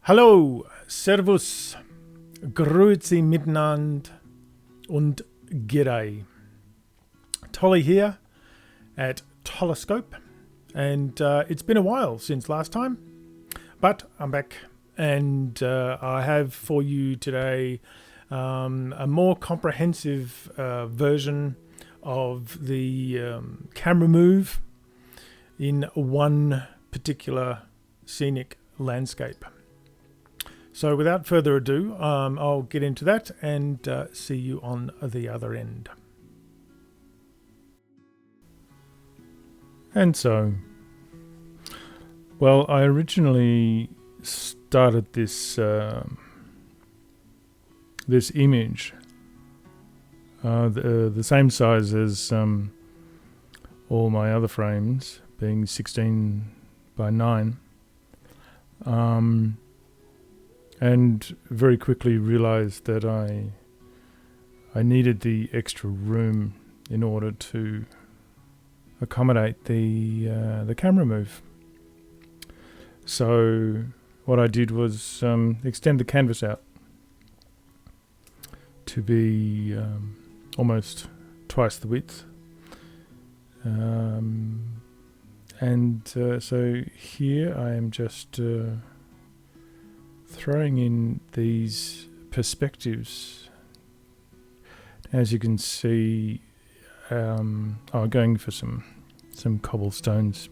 Hallo, Servus, Grüezi miteinander und G'day. Tolley here at Tollescope, and it's been a while since last time, but I'm back, and I have for you today a more comprehensive version of the camera move in one particular scenic landscape. So without further ado, I'll get into that and see you on the other end. And so, well, I originally started this this image the same size as all my other frames, being 16 by 9. And very quickly realized that I needed the extra room in order to accommodate the camera move. So what I did was extend the canvas out to be almost twice the width. So here I am just throwing in these perspectives. As you can see, going for some cobblestones,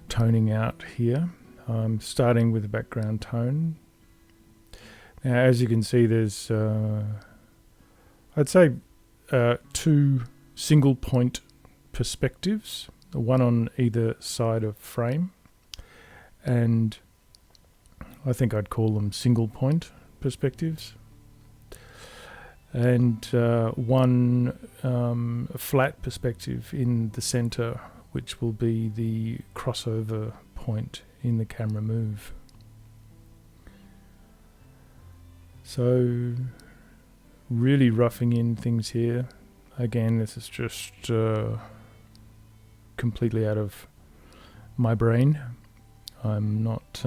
toning out here. I'm starting with the background tone. Now, as you can see, there's I'd say 2 single point perspectives, one on either side of frame, and I think I'd call them single point perspectives, and one flat perspective in the center, which will be the crossover point in the camera move. So really roughing in things here. Again, this is just completely out of my brain. I'm not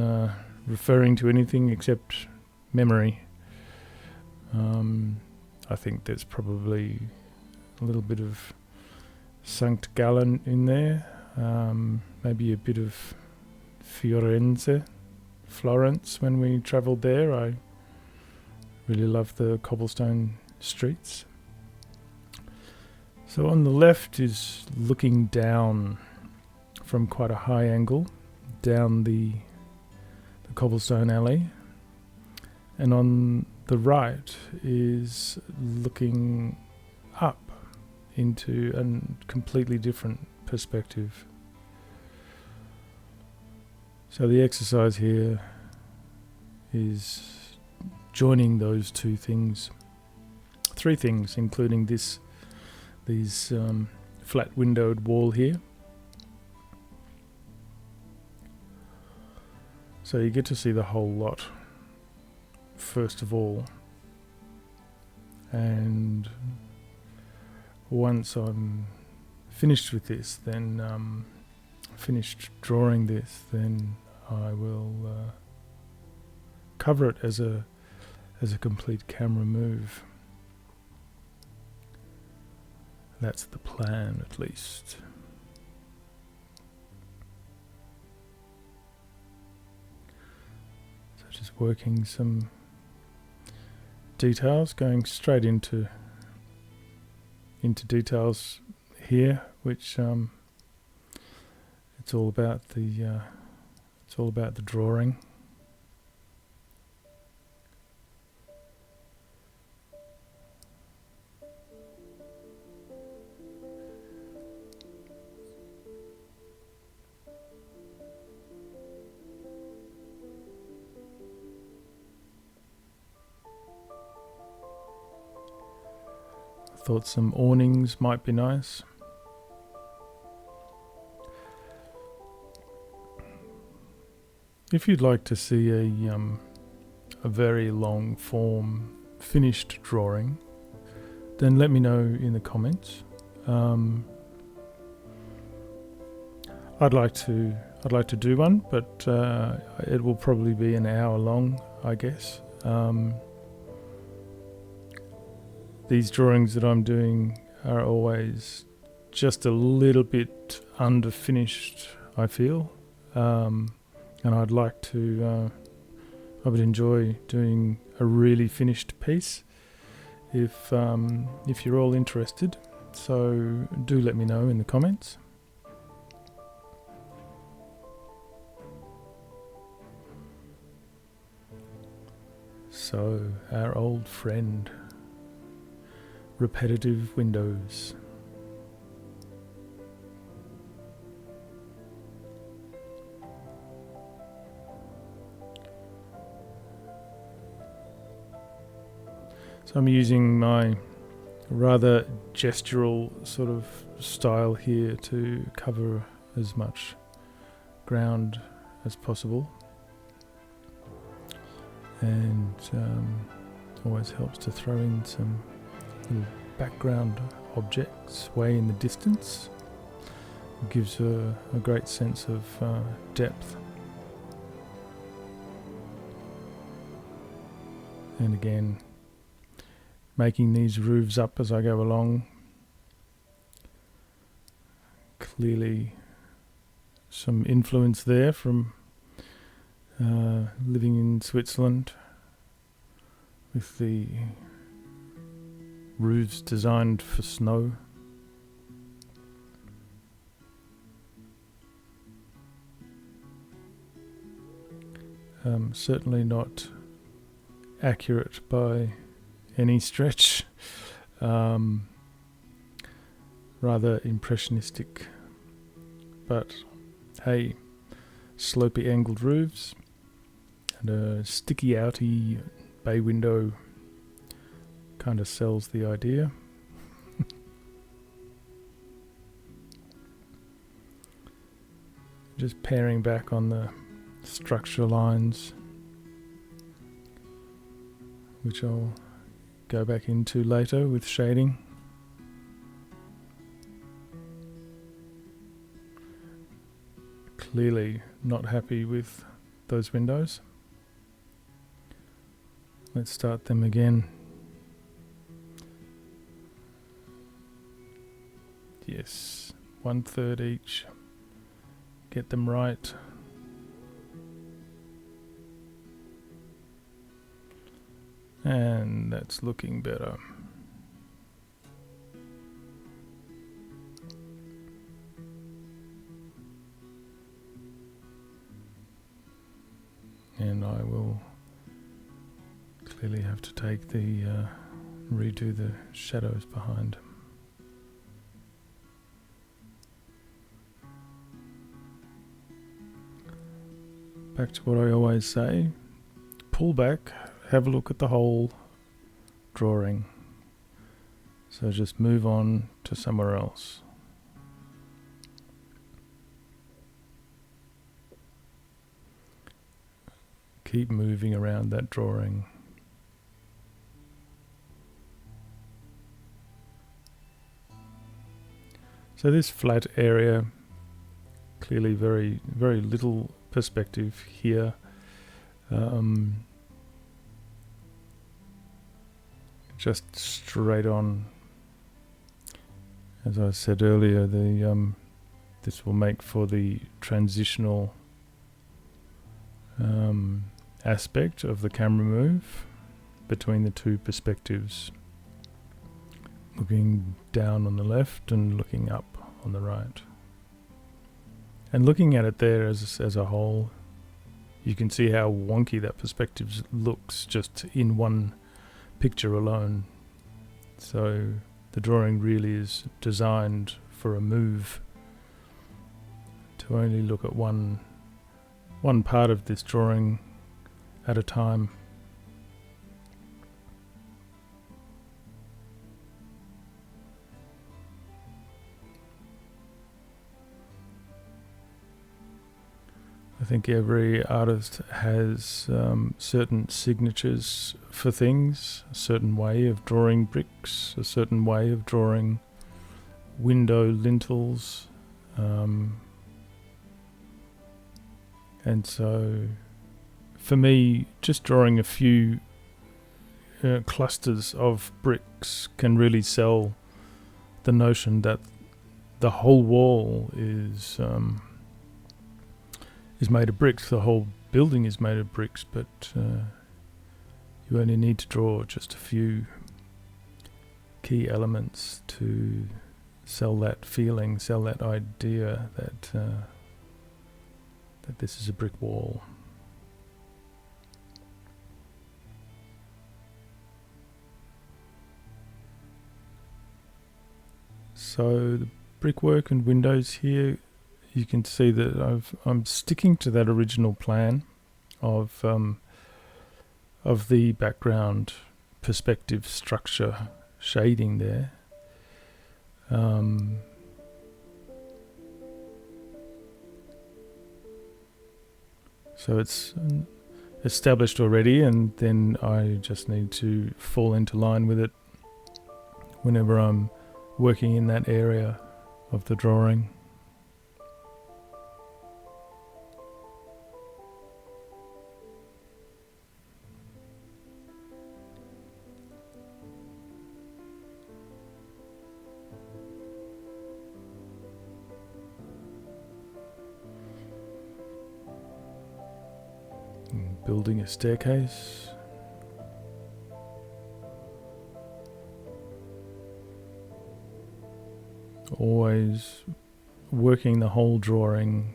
referring to anything except memory. I think there's probably a little bit of St. Gallen in there, maybe a bit of Florence when we travelled there. I really love the cobblestone streets. So on the left is looking down from quite a high angle down the cobblestone alley, and on the right is looking up into a completely different perspective. So the exercise here is joining those 2 things, 3 things, including these flat windowed wall here. So you get to see the whole lot first of all, and once I'm finished with this, then finished drawing this, then I will cover it as a complete camera move. That's the plan, at least. So just working some details, going straight into details here, which it's all about the drawing. Thought some awnings might be nice. If you'd like to see a very long form finished drawing, then let me know in the comments. I'd like to I'd like to do one, but it will probably be an hour long, I guess. These drawings that I'm doing are always just a little bit underfinished, I feel, and I'd like to. I would enjoy doing a really finished piece if you're all interested. So do let me know in the comments. So our old friend, repetitive windows. So I'm using my rather gestural sort of style here to cover as much ground as possible, and always helps to throw in some little background objects way in the distance. It gives a great sense of depth. And again, making these roofs up as I go along. Clearly some influence there from living in Switzerland with the roofs designed for snow. Certainly not accurate by any stretch. Rather impressionistic, but hey, slopey angled roofs and a sticky outy bay window kind of sells the idea. Just paring back on the structure lines, which I'll go back into later with shading. Clearly not happy with those windows. Let's start them again. Yes, 1/3 each. Get them right. And that's looking better. And I will clearly have to take redo the shadows behind. Back to what I always say, pull back, have a look at the whole drawing. So just move on to somewhere else. Keep moving around that drawing. So this flat area, clearly very, very little perspective here. Just straight on. As I said earlier, this will make for the transitional aspect of the camera move between the two perspectives, looking down on the left and looking up on the right. And looking at it there as a whole, you can see how wonky that perspective looks just in one picture alone. So the drawing really is designed for a move, to only look at one part of this drawing at a time. I think every artist has certain signatures for things, a certain way of drawing bricks, a certain way of drawing window lintels. And so for me, just drawing a few clusters of bricks can really sell the notion that the whole wall is made of bricks. The whole building is made of bricks, but you only need to draw just a few key elements to sell that feeling, sell that idea that that this is a brick wall. So the brickwork and windows here, you can see that I'm sticking to that original plan of the background perspective structure shading there. So it's established already, and then I just need to fall into line with it whenever I'm working in that area of the drawing. Building a staircase. Always working the whole drawing.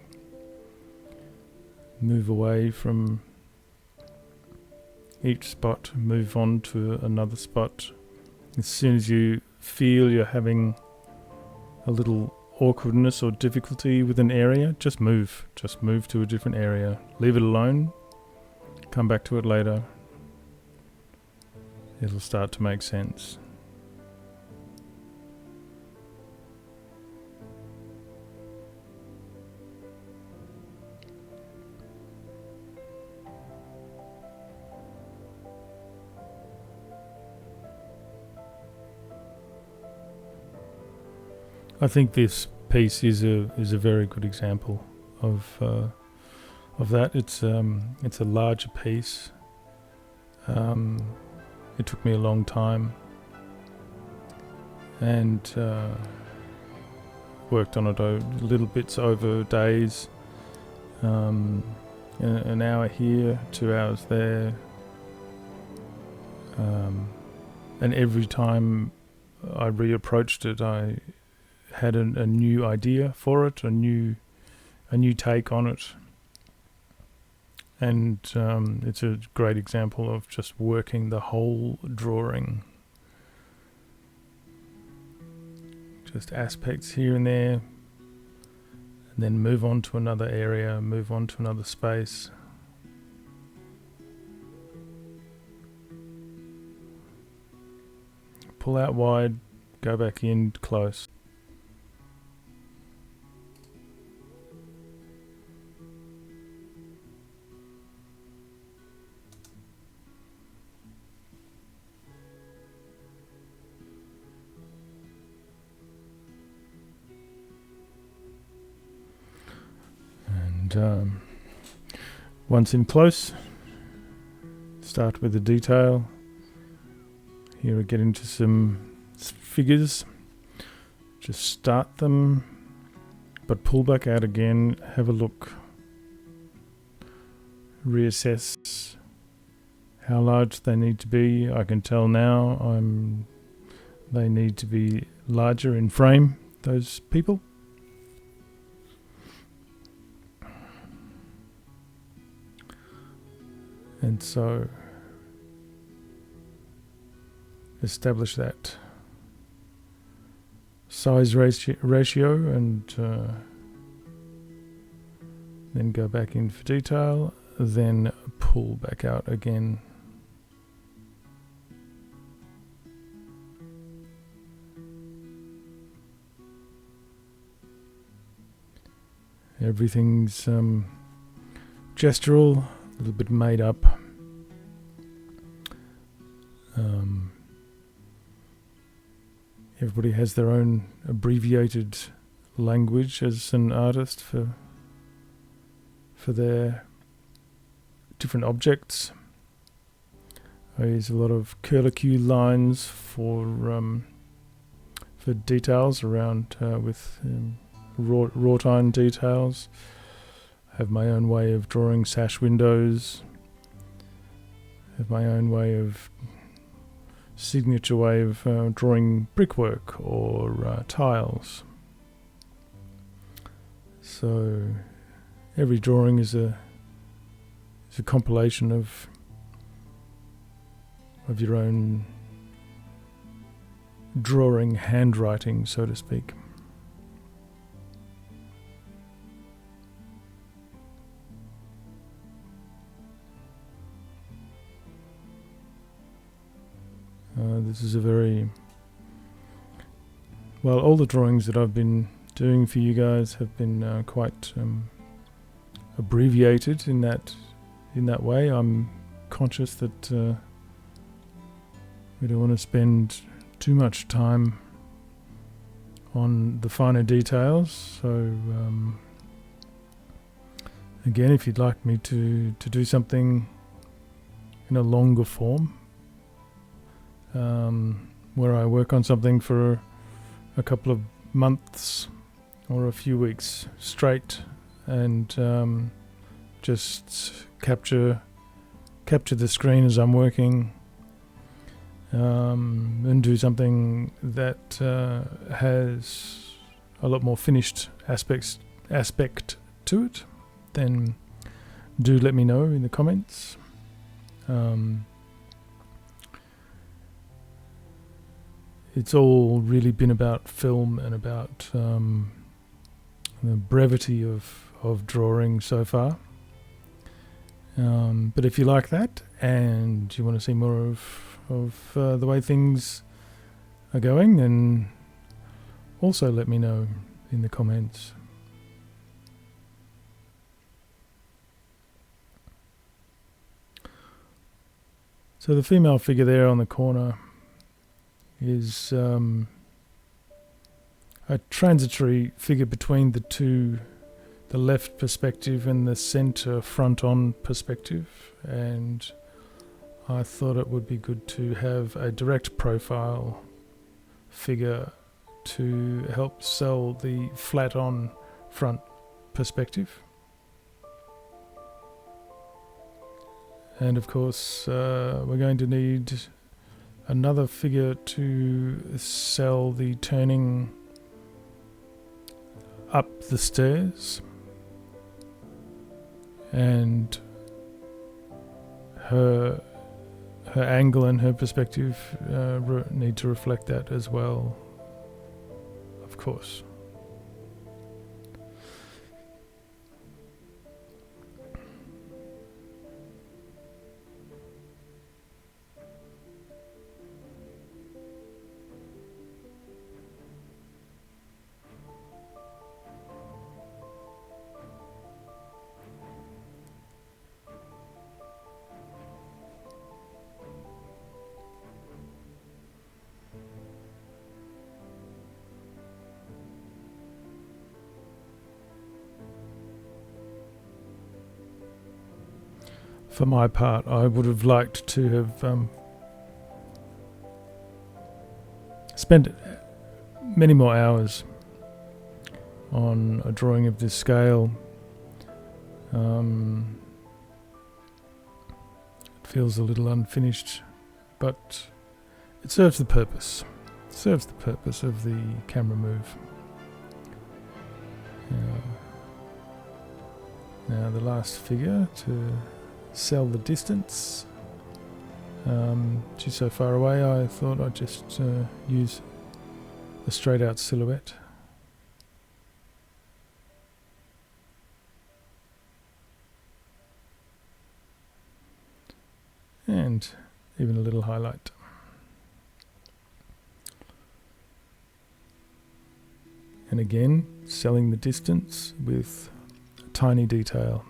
Move away from each spot, move on to another spot. As soon as you feel you're having a little awkwardness or difficulty with an area, just move to a different area. Leave it alone. Come back to it later. It'll start to make sense. I think this piece is a very good example of that. It's a larger piece. It took me a long time, and worked on it little bits over days. An hour here, 2 hours there, and every time I reapproached it, I had a new idea for it, a new take on it. And it's a great example of just working the whole drawing. Just aspects here and there, and then move on to another area, move on to another space. Pull out wide, go back in close. And once in close, start with the detail. Here we get into some figures. Just start them, but pull back out again, have a look, reassess how large they need to be. I can tell now they need to be larger in frame, those people. And so establish that size ratio and then go back in for detail, then pull back out again. Everything's gestural, a little bit made up. Everybody has their own abbreviated language as an artist for for their different objects. I use a lot of curlicue lines for details around with wrought iron details. I have my own way of drawing sash windows. I have my own signature way of drawing brickwork or tiles. So every drawing is a compilation of your own drawing, handwriting, so to speak. This is all the drawings that I've been doing for you guys have been quite abbreviated in that way. I'm conscious that we don't want to spend too much time on the finer details. So again, if you'd like me to do something in a longer form, where I work on something for a couple of months or a few weeks straight and just capture the screen as I'm working, and do something that has a lot more finished aspect to it, then do let me know in the comments. It's all really been about film and about the brevity of drawing so far. But if you like that and you want to see more of the way things are going, then also let me know in the comments. So the female figure there on the corner is a transitory figure between the left perspective and the center front-on perspective, and I thought it would be good to have a direct profile figure to help sell the flat-on front perspective. And of course we're going to need another figure to sell the turning up the stairs, and her angle and her perspective need to reflect that as well, of course. For my part, I would have liked to have spent many more hours on a drawing of this scale. It feels a little unfinished, but it serves the purpose. It serves the purpose of the camera move. Now the last figure to sell the distance. She's so far away, I thought I'd just use a straight out silhouette. And even a little highlight. And again, selling the distance with a tiny detail.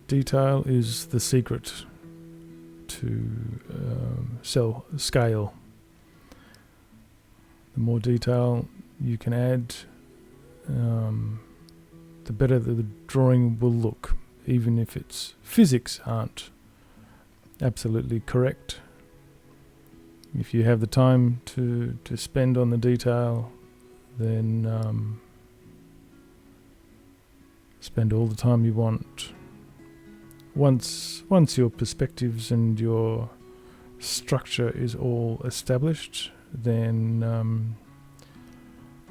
Detail is the secret to sell scale. The more detail you can add, the better the drawing will look, even if its physics aren't absolutely correct. If you have the time to spend on the detail, then spend all the time you want. Once your perspectives and your structure is all established, then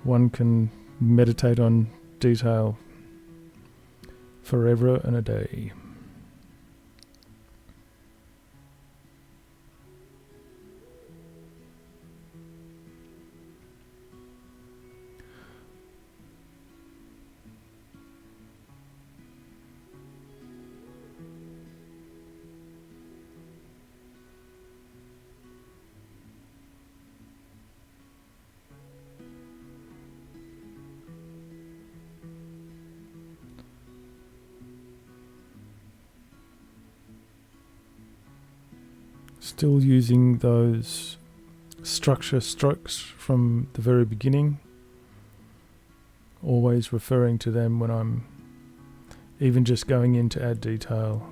one can meditate on detail forever and a day. Still using those structure strokes from the very beginning, always referring to them when I'm even just going in to add detail.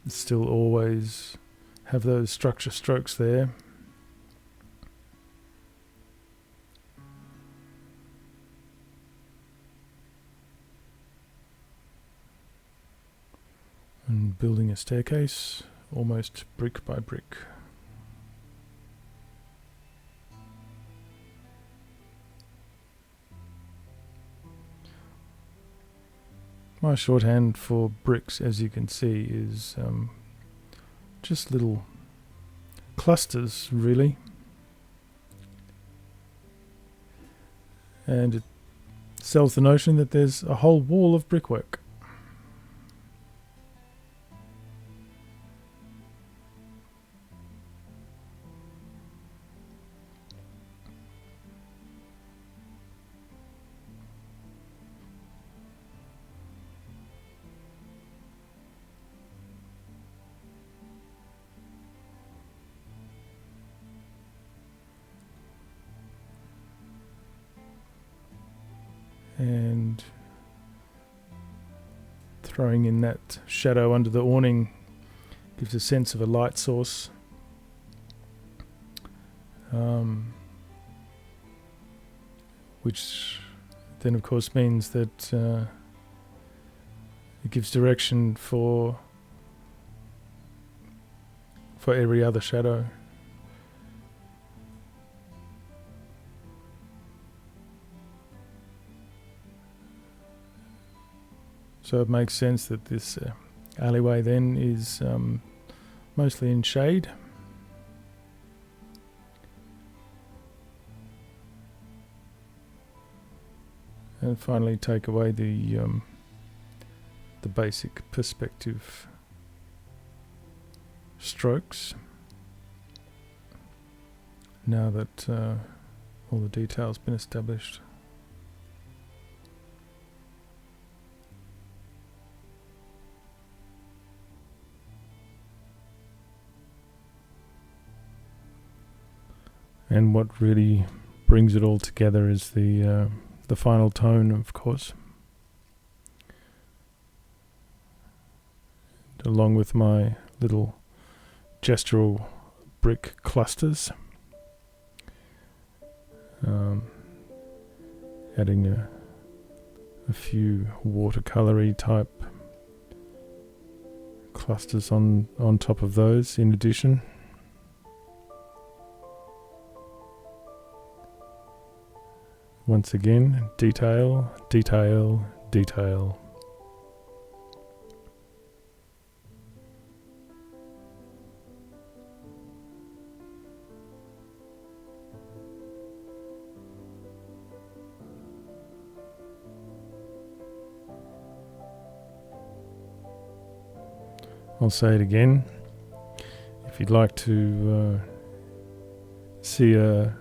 Still always have those structure strokes there. And building a staircase, almost brick by brick. My shorthand for bricks, as you can see, is just little clusters, really. And it sells the notion that there's a whole wall of brickwork. And throwing in that shadow under the awning gives a sense of a light source. Which then of course means that it gives direction for every other shadow. So it makes sense that this alleyway then is mostly in shade. And finally take away the basic perspective strokes. Now that all the detail's been established. And what really brings it all together is the final tone, of course. Along with my little gestural brick clusters. Adding a few watercolory type clusters on top of those in addition. Once again, detail, detail, detail. I'll say it again. If you'd like to see a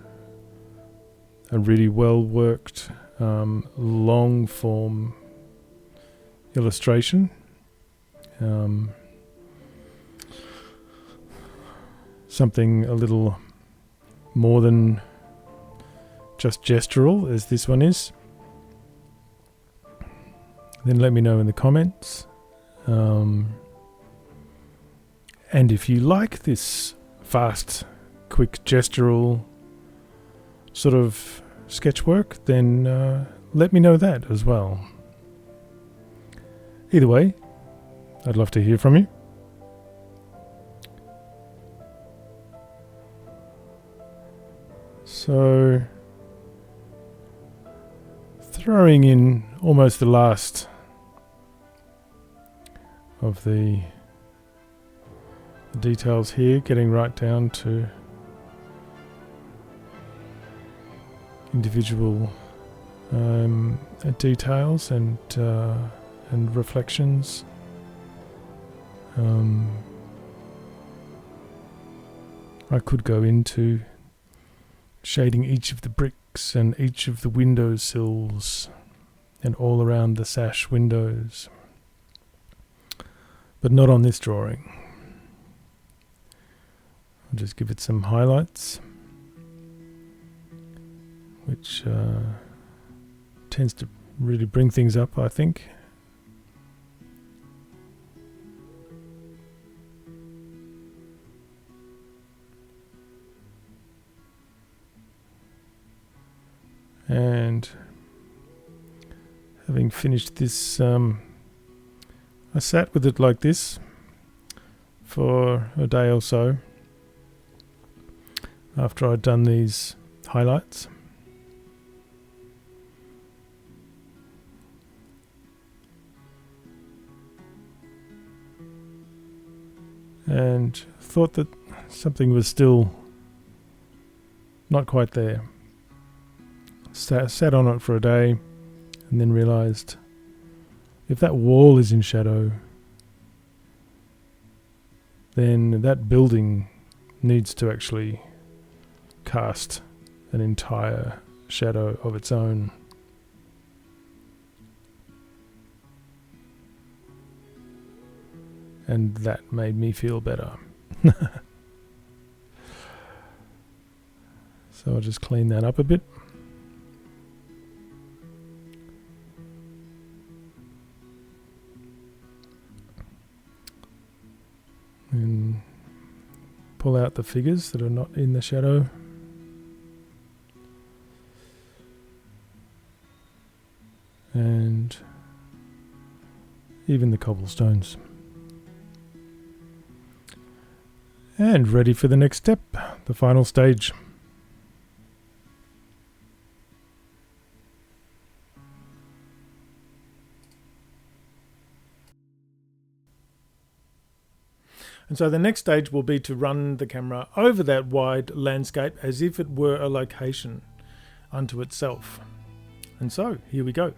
really well worked long form illustration, something a little more than just gestural as this one is, then let me know in the comments. And if you like this fast, quick gestural sort of sketch work, then let me know that as well. Either way, I'd love to hear from you. So, throwing in almost the last of the details here, getting right down to individual details and reflections. I could go into shading each of the bricks and each of the window sills and all around the sash windows, but not on this drawing. I'll just give it some highlights, which tends to really bring things up, I think. And having finished this, I sat with it like this for a day or so after I'd done these highlights. And thought that something was still not quite there. Sat on it for a day and then realized if that wall is in shadow, then that building needs to actually cast an entire shadow of its own. And that made me feel better. So I'll just clean that up a bit. And pull out the figures that are not in the shadow. And even the cobblestones. And ready for the next step, the final stage. And so the next stage will be to run the camera over that wide landscape as if it were a location unto itself. And so, here we go.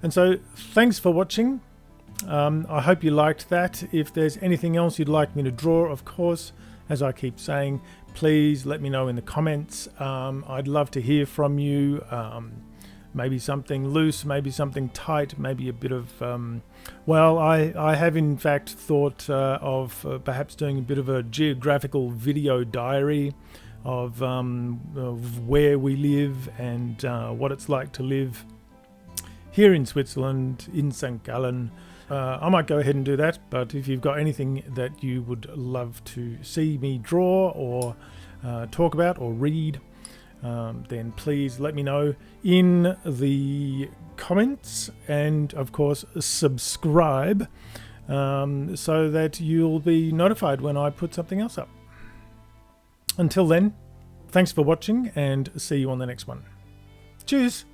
And so, thanks for watching. I hope you liked that. If there's anything else you'd like me to draw, of course, as I keep saying, please let me know in the comments. I'd love to hear from you. Maybe something loose, maybe something tight, maybe a bit of... well, I have in fact thought of perhaps doing a bit of a geographical video diary of where we live and what it's like to live here in Switzerland, in St. Gallen. I might go ahead and do that, but if you've got anything that you would love to see me draw or talk about or read, then please let me know in the comments, and of course subscribe so that you'll be notified when I put something else up. Until then, thanks for watching and see you on the next one. Cheers!